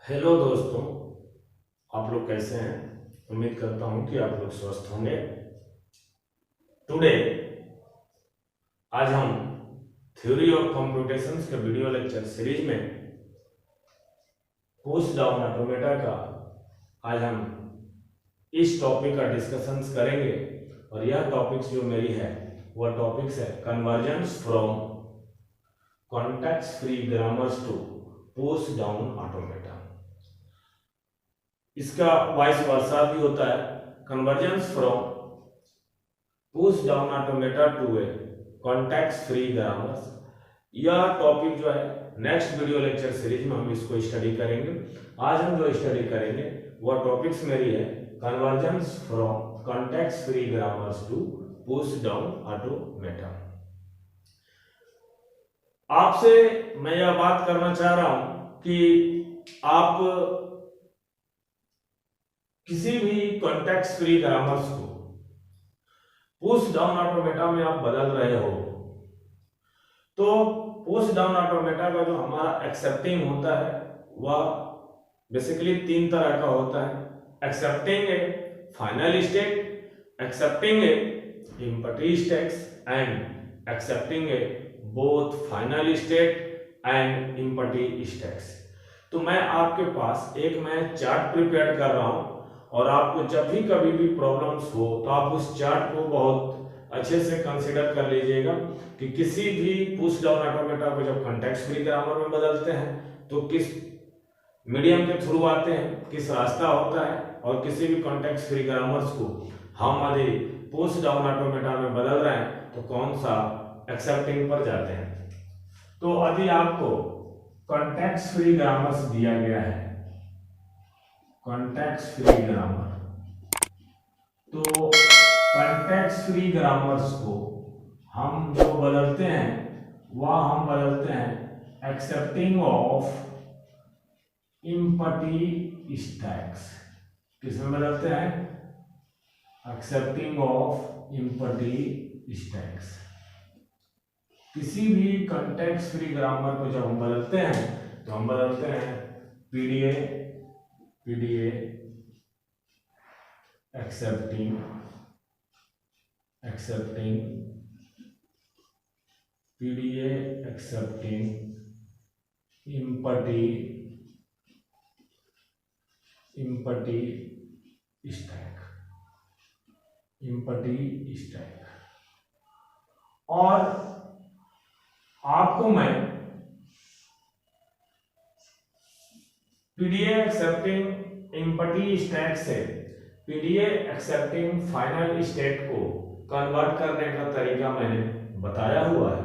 Hello दोस्तों, आप लोग कैसे हैं। उम्मीद करता हूं कि आप लोग स्वस्थ होंगे। टुडे आज हम थ्योरी ऑफ कंप्यूटेशंस के वीडियो लेक्चर सीरीज में पुश डाउन ऑटोमेटा का आज हम इस टॉपिक का डिस्कशंस करेंगे। और यह टॉपिक्स जो मेरी है वह टॉपिक्स है convergence from context free grammars to push down automata. इसका वाइस वर्सा भी होता है, convergence from push down automata to a context free grammars. यह टॉपिक जो है नेक्स्ट वीडियो लेक्चर सीरीज में हम इसको स्टडी करेंगे। आज हम जो स्टडी करेंगे वह टॉपिक्स मेरी है convergence from context free grammars to push down automata. आपसे मैं यह बात करना चाह रहा हूं कि आप किसी भी कॉन्टेक्स्ट फ्री ग्रामर्स को पुश डाउन ऑटोमेटा में आप बदल रहे हो तो पुश डाउन ऑटोमेटा का जो हमारा एक्सेप्टिंग होता है वह बेसिकली तीन तरह का होता है। Accepting A final state, accepting A empty states and accepting A both final state and empty states. तो मैं आपके पास मैं चार्ट प्रिपेयर कर रहा हूं और आपको जब भी कभी भी प्रॉब्लम्स हो तो आप उस चार्ट को बहुत अच्छे से कंसीडर कर लीजिएगा कि किसी भी पुश डाउन ऑटोमेटा को जब कॉन्टेक्स्ट फ्री ग्रामर में बदलते हैं तो किस मीडियम के थ्रू आते हैं, किस रास्ता होता है, और किसी भी कॉन्टेक्स्ट फ्री ग्रामर्स को हम यदि पुश डाउन ऑटोमेटा में बदल रहे हैं तो कौन सा एक्सेप्टिंग पर जाते हैं। तो यदि आपको कॉन्टेक्स्ट फ्री ग्रामर्स दिया गया है, कॉन्टेक्स्ट फ्री ग्रामर, तो कॉन्टेक्स्ट फ्री ग्रामर्स को हम जो बदलते हैं वह हम बदलते हैं एक्सेप्टिंग ऑफ एम्प्टी स्टैक्स। किसमें बदलते हैं? Accepting of empty stacks. किसी भी कॉन्टेक्स्ट फ्री ग्रामर को जब हम बदलते हैं तो हम बदलते हैं PDA accepting PDA accepting empty stack. और आपको मैं पीडीए एक्सेप्टिंग एम्प्टी स्टैक से पीडीए एक्सेप्टिंग फाइनल स्टेट को कन्वर्ट करने का तरीका मैंने बताया हुआ है।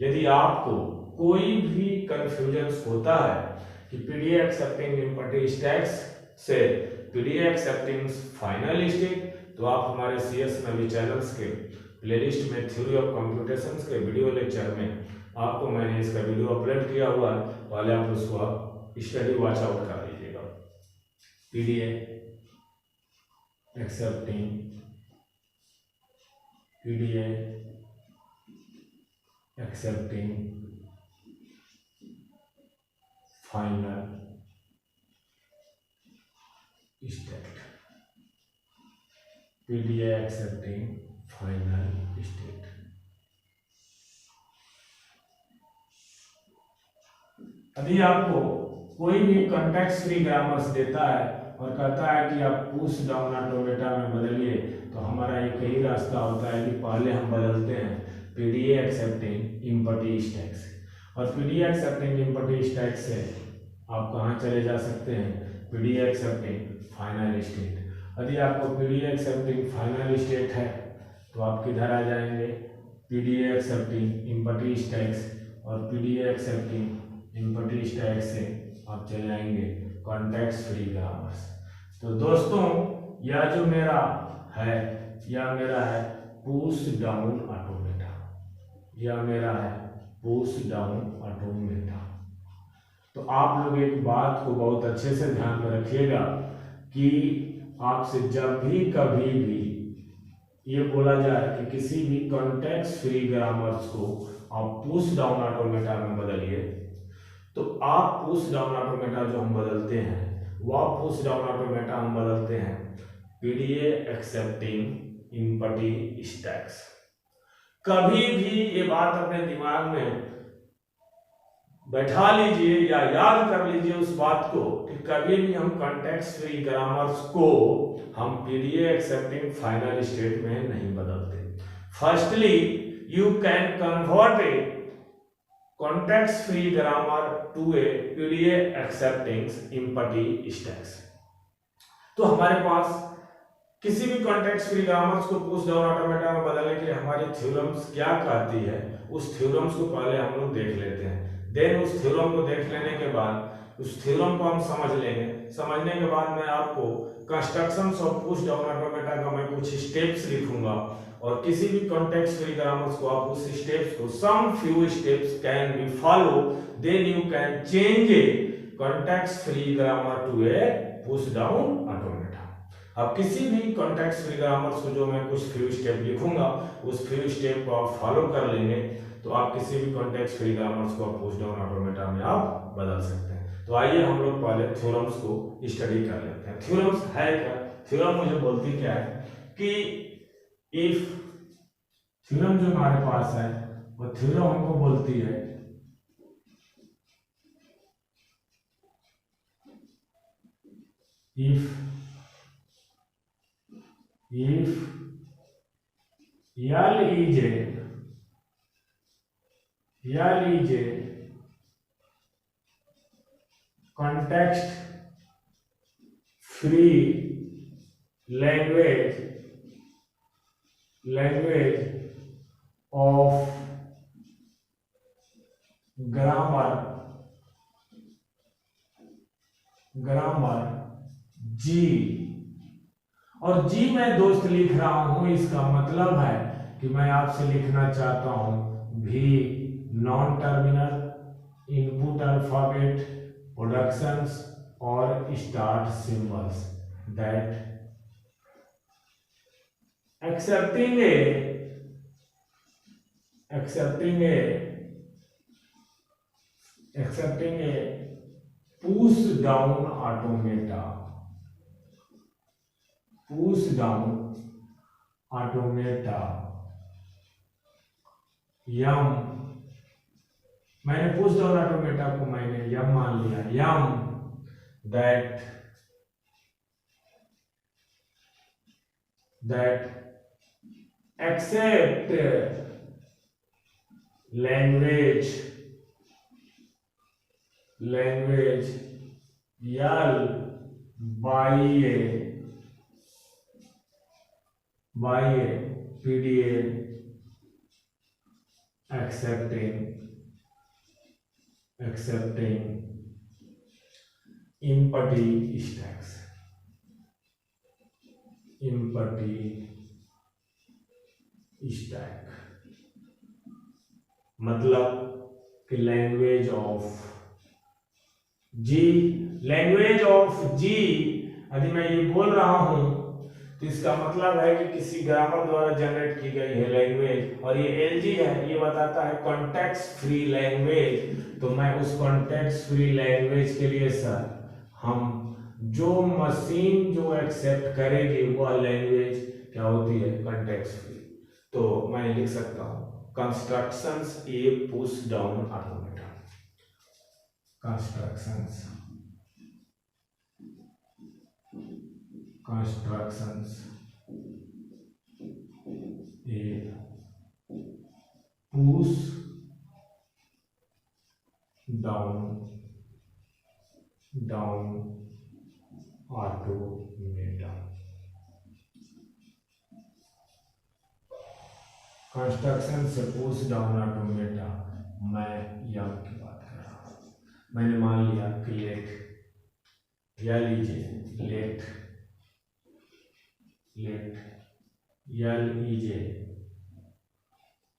यदि आपको कोई भी कंफ्यूजन होता है कि पीडीए एक्सेप्टिंग एम्प्टी स्टैक्स से पीडीए एक्सेप्टिंग फाइनल स्टेट, तो आप हमारे सीएस नवी चैनल्स के प्लेलिस्ट में थ्योरी ऑफ कंप्यूटेशंस के वीडियो लेक्चर में आपको मैंने इसका वीडियो अपलोड किया हुआ है, पहले आप उसको स्टडी वॉच आउट कर लीजिएगा। PDA accepting final state, PDA accepting final state. यदि आपको कोई भी कॉन्टेक्स्ट फ्री ग्रामर्स देता है और कहता है कि आप पुश डाउन ऑटोमेटा में बदलिए, तो हमारा एक ही रास्ता होता है कि पहले हम बदलते हैं पीडीए एक्सेप्टिंग एम्प्टी स्टैक्स। और पीडीए एक्सेप्टिंग एम्प्टी स्टैक से आप कहाँ चले जा सकते हैं? PDA accepting final state. यदि आपको पीडीए एक्सेप्टिंग फाइनल स्टेट है तो आप किधर आ जाएंगे? पीडीए एक्सेप्टिंग एम्प्टी स्टैक्स, और पीडीए एक्सेप्टिंग एम्प्टी स्टैक से आप चले जाएंगे कॉन्टेक्स्ट फ्री ग्रामर्स। तो दोस्तों यह जो मेरा है यह मेरा है पुश डाउन ऑटोमेटा, यह मेरा है पुश डाउन ऑटोमेटा। तो आप लोग एक बात को बहुत अच्छे से ध्यान में रखिएगा कि आपसे जब भी कभी भी ये बोला जाए कि किसी भी कॉन्टेक्स्ट फ्री ग्रामर्स को आप पुश डाउन ऑटोमेटा में बदलिए, तो आप पुश डाउन ऑटोमेटा जो हम बदलते हैं वह पुश डाउन ऑटोमेटा हम बदलते हैं पीडीए एक्सेप्टिंग इम्पटी स्टैक्स। कभी भी ये बात अपने दिमाग में बैठा लीजिए या याद कर लीजिए उस बात को कि कभी भी हम कॉन्टेक्स्ट फ्री ग्रामर्स को हम पीडीए एक्सेप्टिंग फाइनल स्टेट में नहीं बदलते। Firstly you can convert a context free grammar to a PDA accepting empty stacks. तो हमारे पास किसी भी कॉन्टेक्स्ट फ्री ग्रामर्स को पुश डाउन ऑटोमेटा में बदलने के लिए हमारी थ्योरम्स क्या कहती है उस थ्योरम्स को पहले हम लोग देख लेते हैं। देन उस थ्योरम को देख लेने के बाद उस थ्योरम को हम समझ लेंगे। समझने के बाद मैं आपको constructions of push down automata का मैं कुछ स्टेप्स लिखूंगा और किसी भी कॉन्टेक्स्ट फ्री ग्रामर्स को आप उस स्टेप्स को some few steps can be follow then you can change a context free grammar to a push down automata. अब किसी भी कॉन्टेक्स्ट फ्री ग्रामर्स को जो मैं कुछ फ्यू स्टेप लिखूंगा उस फ्यू स्टेप को आप फॉलो कर लेंगे तो आप किसी भी कॉन्टेक्स्ट फ्री ग्रामर्स को पुश डाउन ऑटोमेटा में आप बदल सकते हैं। तो आइए हम लोग पहले थ्योरम्स को स्टडी कर लेते हैं। थ्योरम्स है क्या? थ्योरम मुझे बोलती क्या है कि इफ थ्योरम जो हमारे पास है वो थ्योरम हमको बोलती है if L is a context free language of grammar G। और G मैं दोस्त लिख रहा हूं इसका मतलब है कि मैं आपसे लिखना चाहता हूं भी non terminal input alphabet productions और start symbols that accepting a push down automata M मैंने पुश डाउन ऑटोमेटा को मैंने यम मान लिया M that accept language L by a PDA accepting empty stacks stack मतलब कि लैंग्वेज ऑफ जी यदि मैं ये बोल रहा हूं तो इसका मतलब है कि किसी ग्रामर द्वारा जनरेट की गई है लैंग्वेज और ये एलजी है ये बताता है कॉन्टेक्स्ट फ्री लैंग्वेज। तो मैं उस कॉन्टेक्स्ट फ्री लैंग्वेज के लिए सर हम जो मशीन जो एक्सेप्ट करेगी वह लैंग्वेज क्या होती है कॉन्टेक्स्ट फ्री। तो मैं लिख सकता हूं कंस्ट्रक्शंस ए पुश डाउन ऑटोमेटा कंस्ट्रक्शंस ए पुश डाउन ऑटोमेटा। कंस्ट्रक्शन से पुश डाउन ऑटोमेटा मैं यम की बात कर रहा हूं। मैंने मान लिया कि लेट या लीजिए let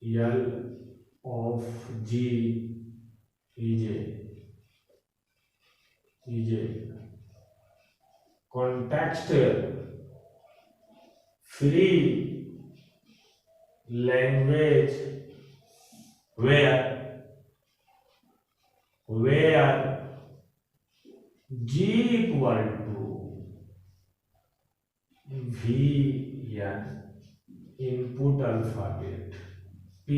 L of G is a context free language where G equal to VN input alphabet P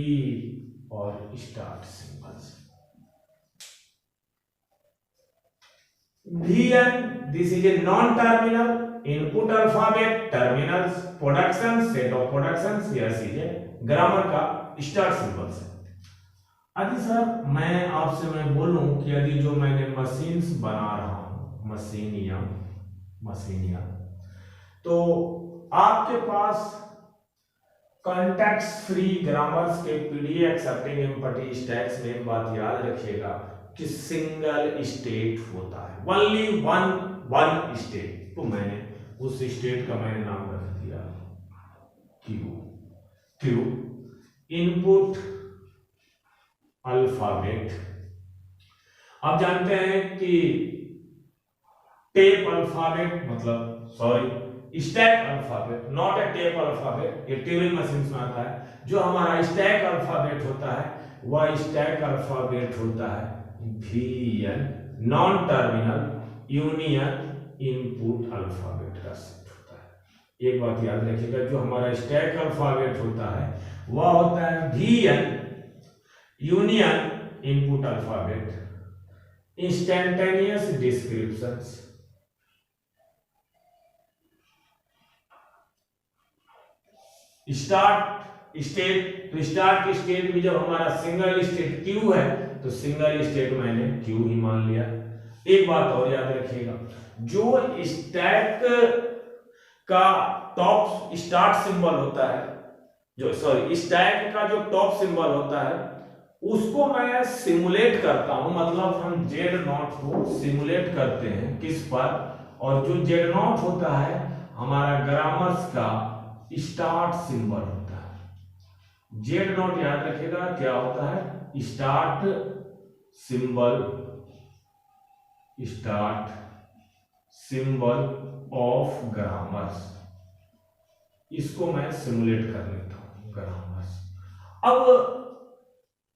और start symbols. VN, this is a non-terminal input alphabet terminals production set of productions, यह है grammar का start symbols है। यदि sir मैं बोलूं कि यदि जो मैंने मशीन्स बना रहा हूं, मशीनिया, तो आपके पास कॉन्टेक्स्ट फ्री ग्रामर्स के पीडीए एक्सेप्टिंग एम्पटी स्टैक्स में एक बात याद रखिएगा कि सिंगल स्टेट होता है, ओनली वन स्टेट। तो मैंने उस स्टेट का नाम रख दिया क्यू इनपुट अल्फाबेट। आप जानते हैं कि tape alphabet stack alphabet, not a tape alphabet, ये ट्यूरिंग मशीन में आता है। जो हमारा स्टैक अल्फाबेट होता है वह स्टैक अल्फाबेट होता है VN, non terminal union input alphabet का सेट होता है। एक बात याद रखिएगा, जो हमारा स्टैक अल्फाबेट होता है वह होता है VN union input alphabet instantaneous descriptions. Start state, तो स्टार्ट की स्टेट भी जब हमारा सिंगल स्टेट क्यू है तो सिंगल स्टेट मैंने क्यू ही मान लिया। एक बात और याद रखिएगा, जो स्टैक का टॉप स्टार्ट सिंबल होता है, स्टैक का जो टॉप सिंबल होता है उसको मैं सिमुलेट करता हूं, मतलब हम Z0 को सिमुलेट करते हैं किस पर, और जो Z0 होता है हमारा ग्रामर्स का स्टार्ट सिंबल होता है। Z0 याद रखिएगा क्या होता है, स्टार्ट सिंबल ऑफ ग्रामर्स। इसको मैं सिमुलेट कर लेता हूं ग्रामर्स।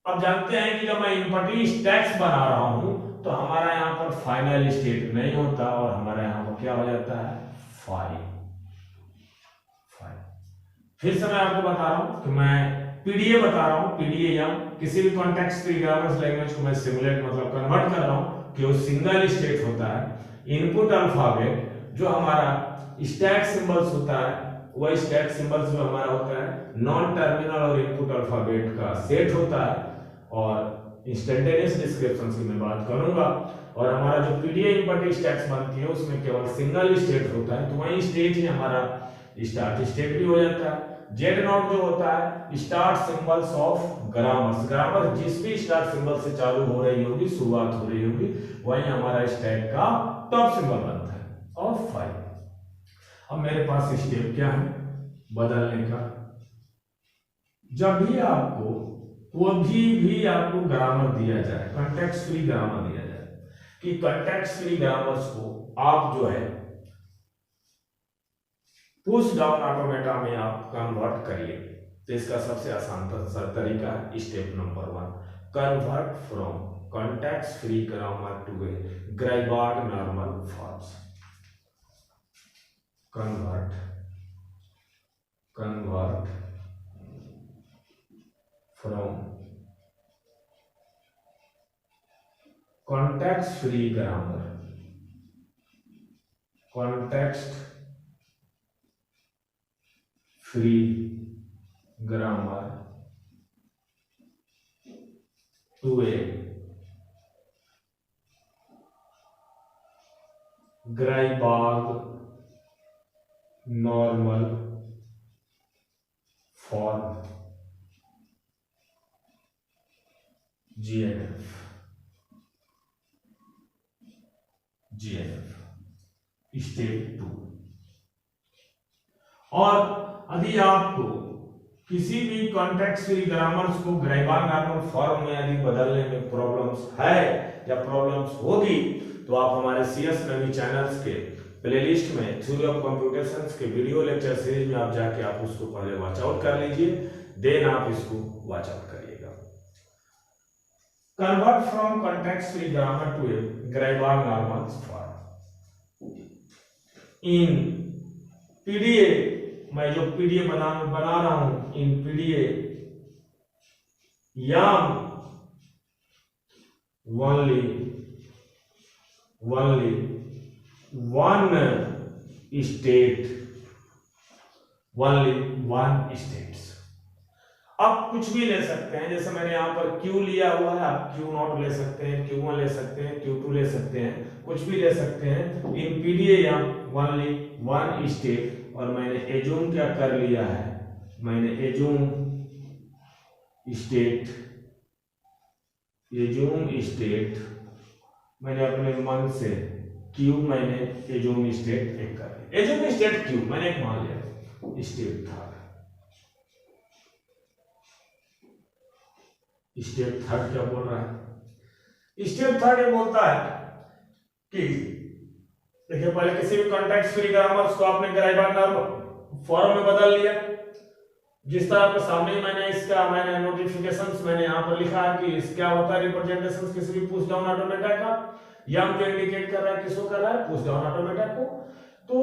अब जानते हैं कि जब मैं इनपुट स्टैक्स बना रहा हूं तो हमारा यहां पर फाइनल स्टेट नहीं होता और हमारा यहां पर क्या हो जाता है, फाइल। फिर से मैं आपको बता रहा हूं कि मैं पीडीए बता रहा हूं, पीडीए या किसी भी कॉन्टेक्स्ट फ्री ग्रामर्स लैंग्वेज को मैं सिमुलेट मतलब कन्वर्ट कर रहा हूं कि वो सिंगल स्टेट होता है। इनपुट अल्फाबेट जो हमारा स्टैक सिंबल्स होता है वह स्टैक सिंबल्स जो हमारा होता है नॉन टर्मिनल और इनपुट अल्फाबेट का सेट होता है। और इंस्टेंटेनियस डिस्क्रिप्शंस की मैं बात करूंगा, और हमारा जो पीडीए इनपुट स्टैक्स बनती है उसमें केवल सिंगल स्टेट होता है, तो वही स्टेट ही हमारा स्टार्ट स्टेट भी हो जाता है। Z0 जो होता है start symbols of grammars, grammar जिस भी स्टार्ट सिंबल से चालू हो रही होगी, शुरुआत हो रही होगी, वही हमारा स्टैक का टॉप सिंबल बनता है और फाइल। अब मेरे पास स्टेप क्या है बदलने का, जब भी आपको कोई भी आपको ग्रामर दिया जाए, कॉन्टेक्स्ट फ्री ग्रामर दिया जाए, कि कॉन्टेक्स्ट फ्री ग्रामर्स को आप जो है पुश डाउन ऑटोमेटा में आप कन्वर्ट करिए, तो इसका सबसे आसान तरीका है step number 1, convert from context free grammar to a Greibach normal forms. Convert from context free grammar, context free grammar to a Greibach normal form GNF। Step 2। और यदि आपको किसी भी कॉन्टेक्स्ट फ्री ग्रामर्स को ग्राइबार्ड नॉर्मल फॉर्म में यदि बदलने में प्रॉब्लम्स है या प्रॉब्लम्स होगी, तो आप हमारे CS रवि चैनल्स के प्लेलिस्ट में थ्योरी ऑफ कंप्यूटेशंस के वीडियो लेक्चर सीरीज में आप जाके आप उसको पहले वॉच आउट कर लीजिए, देन आप इसको वॉच आउट करिएगा। Convert from context-free grammar to a Greibach normal form. In PDA, मैं जो PDA बना रहा हूं, in PDA, YAM only one states. आप कुछ भी ले सकते हैं, जैसे मैंने यहाँ पर Q लिया हुआ है, आप Q0 ले सकते हैं, Q1 ले सकते हैं, Q2 ले सकते हैं, कुछ भी ले सकते हैं। इन PDA या only one state, और मैंने एज्यूम क्या कर लिया है, मैंने एज्यूम स्टेट मैंने अपने मन से Q मैंने एज्यूम स्टेट एक कर लिया, एज्यूम स्टेट Q मैंने एक मान लिया, स्टेट थर्ड क्या बोल रहा है? स्टेप थर्ड ये बोलता है कि देखिए, पहले किसी भी कॉन्टेक्स्ट फ्री ग्रामर्स को आपने ग्राइबाक नॉर्मल फॉर्म में बदल लिया। जिस तरह आपके सामने मैंने नोटिफिकेशंस मैंने यहाँ पर लिखा है कि इस क्या होता है, रिप्रेजेंटेशंस किसी भी पुश डाउन ऑटोमेटा का, या हम जो इंडिकेट कर रहा है किसको कर रहा है, पुश डाउन ऑटोमेटा को। तो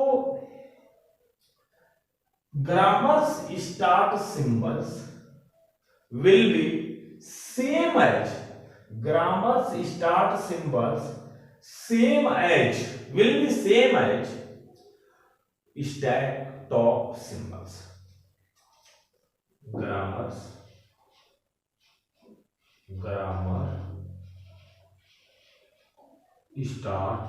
grammars start symbols will B same as grammars start symbols will be same as stack top symbols. Grammar start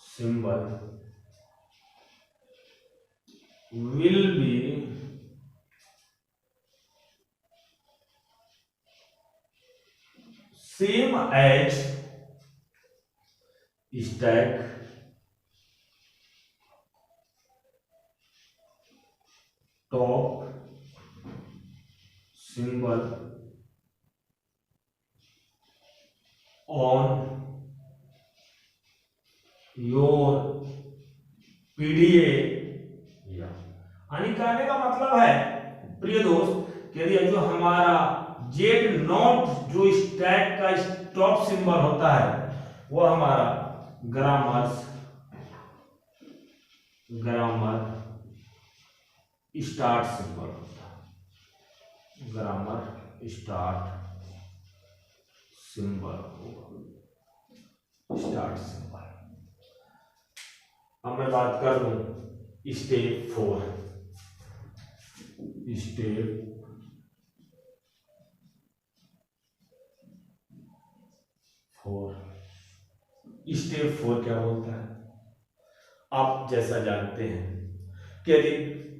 symbol will be same as stack top symbol on your PDA। कहने का मतलब है प्रिय दोस्त कि यदि जो हमारा जेड नॉट जो स्टैक का टॉप सिंबल होता है वो हमारा ग्रामर स्टार्ट सिंबल होता है, ग्रामर स्टार्ट सिंबल होगा, स्टार्ट सिंबल। अब मैं बात कर लूं स्टेप 4। स्टेप 4 क्या बोलता है? आप जैसा जानते हैं कि यदि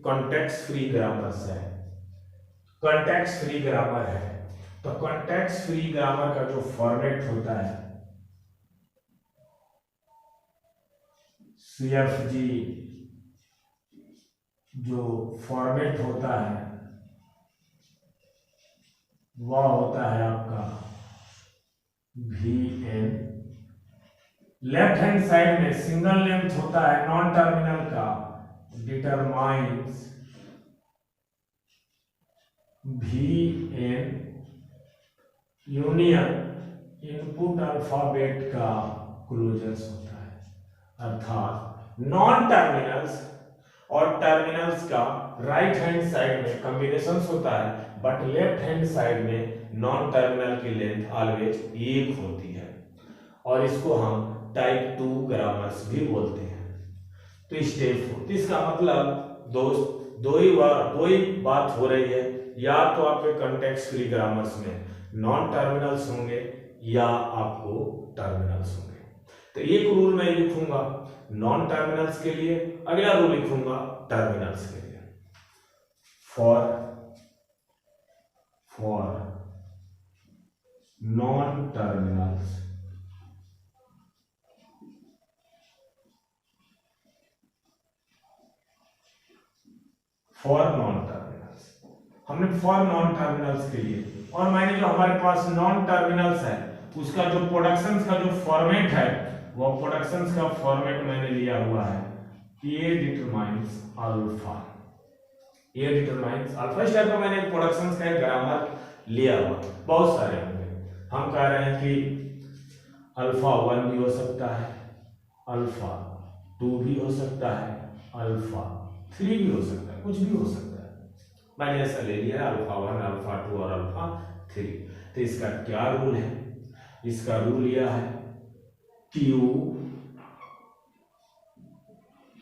कॉन्टेक्स्ट फ्री ग्रामर है तो कॉन्टेक्स्ट फ्री ग्रामर का जो फॉर्मेट होता है CFG जो फॉर्मेट होता है वह होता है आपका VN। लेफ्ट हैंड साइड में सिंगल लेंथ होता है नॉन टर्मिनल का, determines VN union input alphabet का क्लोजर्स होता है, अर्थात नॉन टर्मिनल्स और टर्मिनल्स का राइट हैंड साइड में कॉम्बिनेशंस होता है, बट लेफ्ट हैंड साइड में नॉन टर्मिनल की लेंथ ऑलवेज एक होती है, और इसको हम टाइप 2 ग्रामर्स भी बोलते हैं। तो स्टेप 4, इसका मतलब दोस्त दो ही बात हो रही है, या तो आपके कॉन्टेक्स्ट फ्री ग्रामर्स में नॉन टर्मिनल्स होंगे या आपको टर्मिनल्स होंगे। तो एक रूल मैं लिखूंगा नॉन टर्मिनल्स के लिए, अगला रूल लिखूंगा टर्मिनल्स के लिए। फॉर नॉन टर्मिनल्स हमने फॉर नॉन टर्मिनल्स के लिए, और मैंने जो हमारे पास नॉन टर्मिनल्स है उसका जो प्रोडक्शंस का जो फॉर्मेट है वो प्रोडक्शंस का फॉर्मेट मैंने लिया हुआ है A डिटरमाइंस अल्फा। ये डिटरमाइंस अल्फा स्टार का मैंने एक प्रोडक्शंस का एक ग्रामर लिया हुआ, बहुत सारे होंगे। हम कह रहे हैं कि अल्फा 1 भी हो सकता है, अल्फा 2 भी हो सकता है, अल्फा 3 भी हो सकता है, कुछ भी हो सकता है। मैंने ऐसा ले लिया है अल्फा 1, अल्फा 2 और अल्फा 3। तो इसका क्या रूल है? इसका रूल यह है Q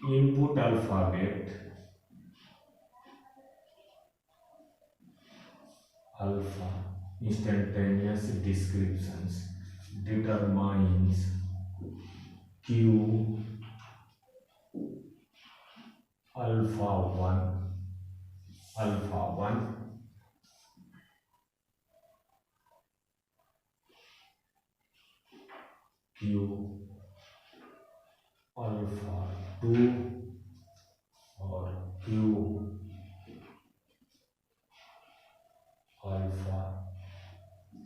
input alphabet alpha instantaneous descriptions determines q alpha 1 q alpha 2 और q अल्फा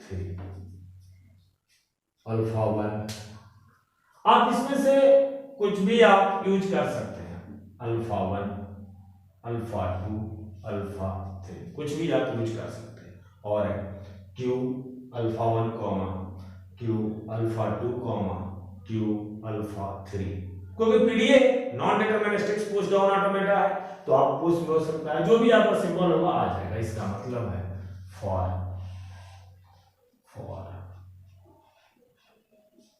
3 अल्फा 1। आप इसमें से कुछ भी आप यूज कर सकते हैं, अल्फा 1, अल्फा 2, अल्फा 3, कुछ भी आप यूज कर सकते हैं। और Q alpha 1 comma Q alpha 2 comma Q alpha 3, क्योंकि PDA non deterministic push down automata है, तो आप पुश भी हो सकता है, जो भी आपका सिंबल होगा आ जाएगा। इसका मतलब है for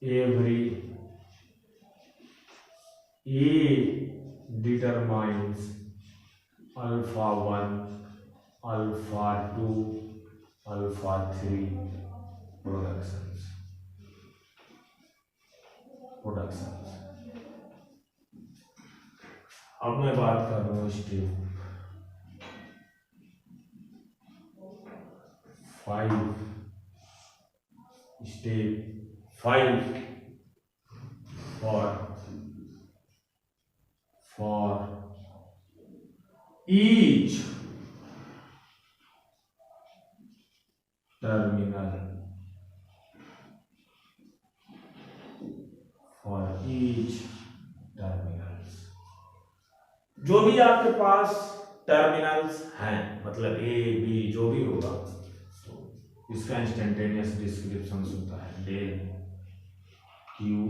every A determines alpha 1, alpha 2, alpha 3 productions। अब मैं बात कर रहा हूँ step 5। Step 5 for each terminal जो भी आपके पास टर्मिनल्स हैं, मतलब ए बी जो भी होगा, तो इसका इंस्टेंटेनियस डिस्क्रिप्शन होता है डेल क्यू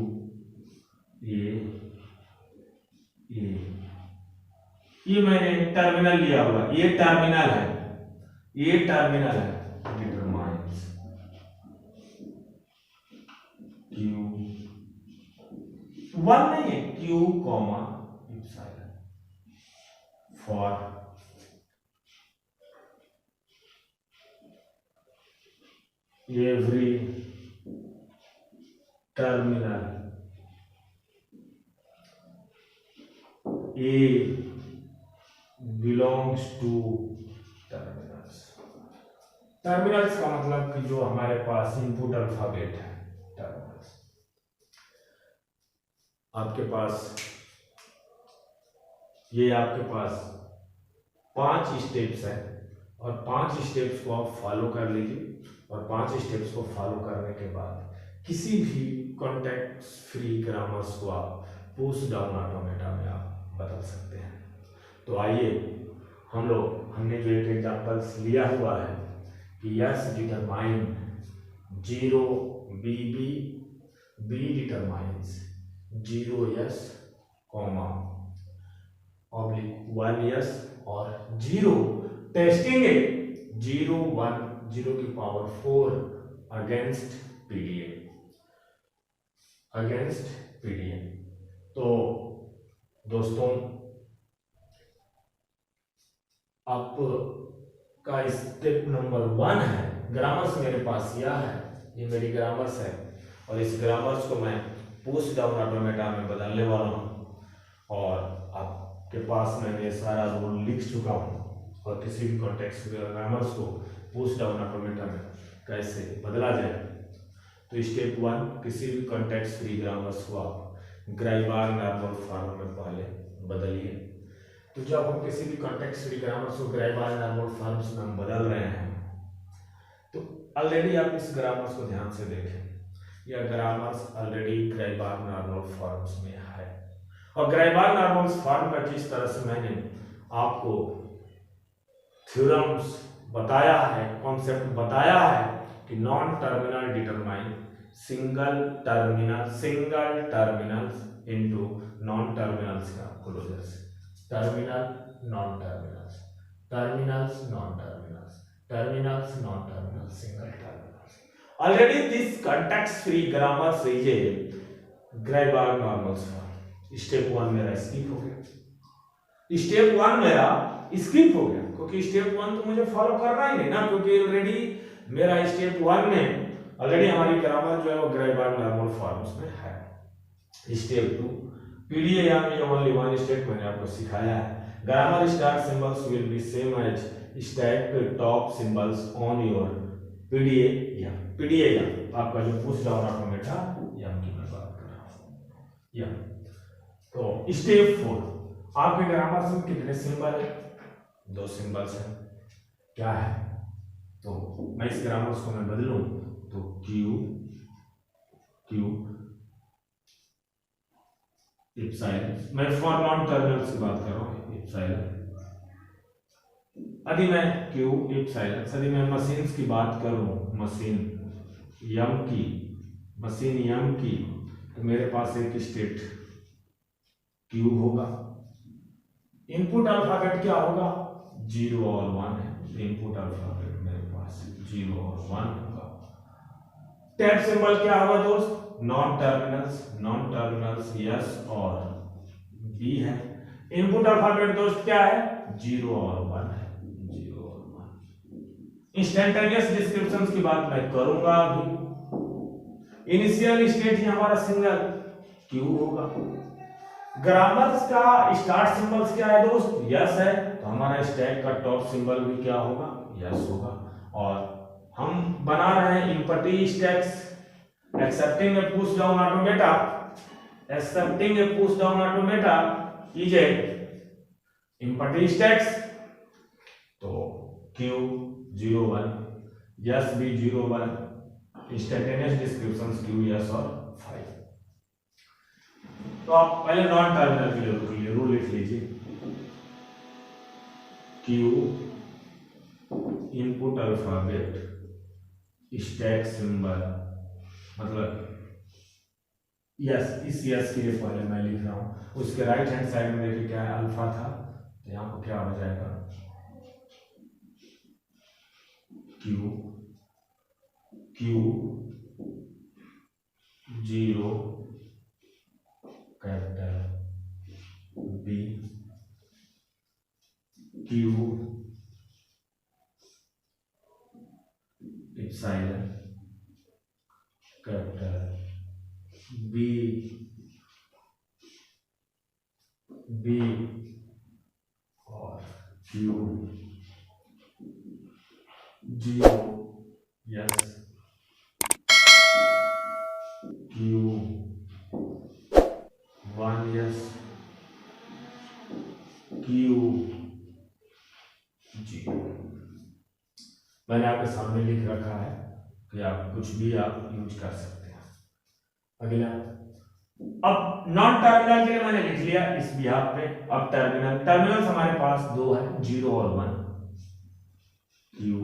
ए। ये मैंने टर्मिनल लिया हुआ, ये टर्मिनल है, डिटरमाइंस क्यू 1 नहीं है, Q comma epsilon for every terminal A belongs to terminals। Terminals का मतलब कि जो हमारे पास इनपुट अल्फाबेट है, टर्मिनल्स। आपके पास ये आपके पास 5 स्टेप्स है, और 5 स्टेप्स को आप फॉलो कर लीजिए, और 5 स्टेप्स को फॉलो करने के बाद किसी भी कॉन्टेक्स्ट फ्री ग्रामर्स को आप पुश डाउन ऑटोमेटा में आप बदल सकते हैं। तो आइए हमने जो एक एग्जांपल्स लिया हुआ है कि S determine 0 B B, B determines 0 S comma oblique 1 S, और 0 टेस्टिंग है 0 1 0 की पावर 4 अगेंस्ट पीडीए। तो दोस्तों, आपका स्टेप नंबर 1 है, ग्रामर्स मेरे पास यह है, ये मेरी ग्रामर्स है, और इस ग्रामर्स को मैं पुश डाउन ऑटोमेटा में बदलने वाला हूँ, और आपके पास मैंने सारा रूल लिख चुका हूँ, और किसी भी कॉन्टेक्स्ट ग्रामर्स को पुश डाउन ऑटोमेटा में कैसे बदला जाए। तो स्टेप 1, किसी भी कॉन्टेक्स्ट फ्री ग्रामर्स को आप ग्राइबार नॉर्मल फॉर्म में पहले बदलिए। तो जब हम किसी भी कॉन्टेक्स्ट फ्री ग्रामर्स को ग्राइबार नॉर्मल फॉर्म्स में हम बदल रहे हैं, तो ऑलरेडी आप इस ग्रामर्स को ध्यान से देखें, यह ग्रामर्स ऑलरेडी ग्राइबार नॉर्मल फॉर्म्स में है, और ग्राइबार नॉर्मल फॉर्म का जिस तरह से मैंने आपको थ्योरम्स बताया है, कॉन्सेप्ट बताया है कि non terminal determine single terminals into non terminals का closures, terminal non terminals, terminals non terminals, terminals non terminals, single terminals. Already this context free grammar is a Greiberg normals form. Step 1 मेरा skip हो गया, step 1 मेरा skip हो गया क्योंकि step 1 तो मुझे फॉलो करना ही नहीं ना, क्योंकि ऑलरेडी मेरा स्टेप 1 में ऑलरेडी हमारी ग्रामर जो है वो Greiberg नॉर्मल फॉर्म्स में है. स्टेप 2 पीडीए या में ओनली वन स्टेप मैंने आपको सिखाया है. Grammar start symbols will be same as stack top symbols on your PDA या आपका जो पुश डाउन ऑटोमेटा या की मैं बात कर रहा हूं या. तो स्टेप 4 आपके ग्रामर में कितने सिंबल है? 2 सिंबल्स हैं. क्या है? तो मैं इस ग्रामर को मैं बदलूं तो क्यू इप्सिलॉन, मैं फॉर नॉन टर्मिनल्स की बात कर रहा हूं. इप्सिलॉन यदि मैं क्यू इप्सिलॉन, यदि मैं मशीन्स की बात करूं, मशीन यम की तो मेरे पास एक स्टेट क्यू होगा. इनपुट अल्फाबेट क्या होगा? 0 और 1 है. इनपुट अल्फाबेट मेरे पास 0 और 1 होगा. टैब सिंबल क्या होगा दोस्त? नॉन टर्मिनल्स यस और बी है. इनपुट अल्फाबेट दोस्त क्या है? 0 और 1 है. 0 और 1. इंस्टेंटेनियस डिस्क्रिप्शंस की बात मैं करूंगा अभी. इनिशियल स्टेट ही हमारा सिंगल क्यू होगा. ग्रामर्स का स्टार्ट सिंबल्स क्या है दोस्त? यस है, तो हमारा स्टैक का टॉप सिंबल भी क्या होगा? यस होगा. और हम बना रहे हैं empty stacks accepting A push down automata, is a empty stacks. तो क्यू 0 1, यस भी 0 1, इंस्टेंटेनियस डिस्क्रिप्शंस क्यू यस और 5. तो आप पहले नॉन टर्मिनल के लिए रूल लिख लीजिए. Q input alphabet stack symbol, मतलब यस, इस यस के लिए पहले मैं लिख रहा हूं. उसके राइट हैंड साइड में देखिए क्या है? अल्फा था, तो यहां पर क्या हो जाएगा? Q 0 capital B, q epsilon capital B और q 0 yes, q 1 yes, q 0. मैंने आपके सामने लिख रखा है कि आप कुछ भी आप यूज कर सकते हैं. अगला, अब नॉन टर्मिनल के लिए मैंने लिख लिया इस बिहाफ पे. अब टर्मिनल्स हमारे पास 2 है, 0 और 1. क्यू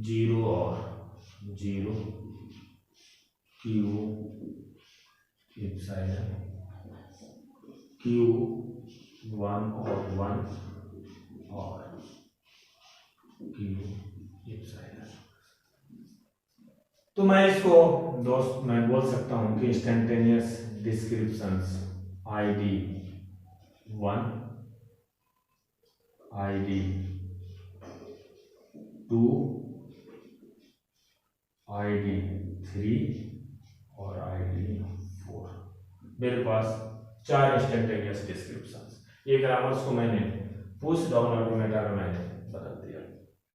0 और 0, क्यू इप्सिलॉन, क्यू 1 और 1 और क्यू इप्सिलॉन. तो मैं इसको दोस्त मैं बोल सकता हूं कि instantaneous descriptions ID 1, ID 2, ID 3 और आईडी 4. मेरे पास 4 इंस्टेंटेनियस डिस्क्रिप्शंस. ये ग्रामर्स को मैंने पुश डाउन ऑटोमेटा में मैंने बदल दिया.